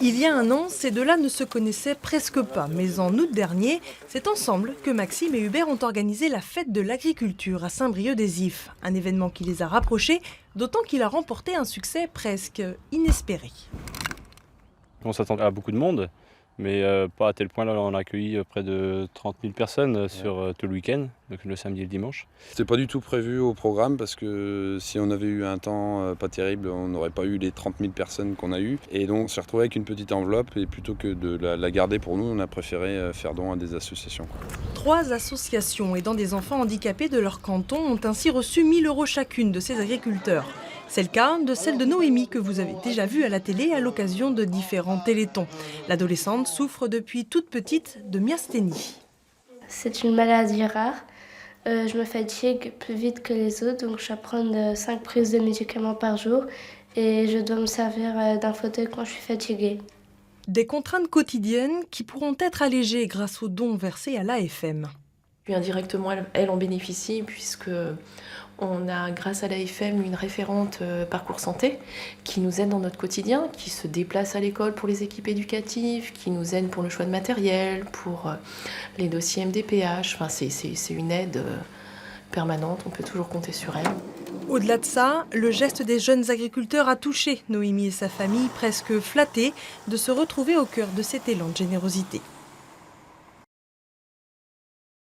Il y a un an, ces deux-là ne se connaissaient presque pas. Mais en août dernier, c'est ensemble que Maxime et Hubert ont organisé la fête de l'agriculture à Saint-Brieuc-des-Ifs. Un événement qui les a rapprochés, d'autant qu'il a remporté un succès presque inespéré. On s'attendait à beaucoup de monde, mais pas à tel point. Là, on a accueilli près de 30 000 personnes sur tout le week-end, donc le samedi et le dimanche. C'était pas du tout prévu au programme parce que si on avait eu un temps pas terrible, on n'aurait pas eu les 30 000 personnes qu'on a eues. Et donc on s'est retrouvé avec une petite enveloppe et plutôt que de la garder pour nous, on a préféré faire don à des associations. 3 associations aidant des enfants handicapés de leur canton ont ainsi reçu 1 000 € chacune de ces agriculteurs. C'est le cas de celle de Noémie que vous avez déjà vue à la télé à l'occasion de différents télétons. L'adolescente souffre depuis toute petite de myasthénie. C'est une maladie rare. Je me fatigue plus vite que les autres, donc je dois prendre 5 prises de médicaments par jour et je dois me servir d'un fauteuil quand je suis fatiguée. Des contraintes quotidiennes qui pourront être allégées grâce aux dons versés à l'AFM. Puis indirectement, elle en bénéficie puisque on a, grâce à l'AFM, une référente parcours santé qui nous aide dans notre quotidien, qui se déplace à l'école pour les équipes éducatives, qui nous aide pour le choix de matériel, pour les dossiers MDPH. Enfin, c'est une aide permanente, on peut toujours compter sur elle. Au-delà de ça, le geste des jeunes agriculteurs a touché Noémie et sa famille, presque flattées de se retrouver au cœur de cet élan de générosité.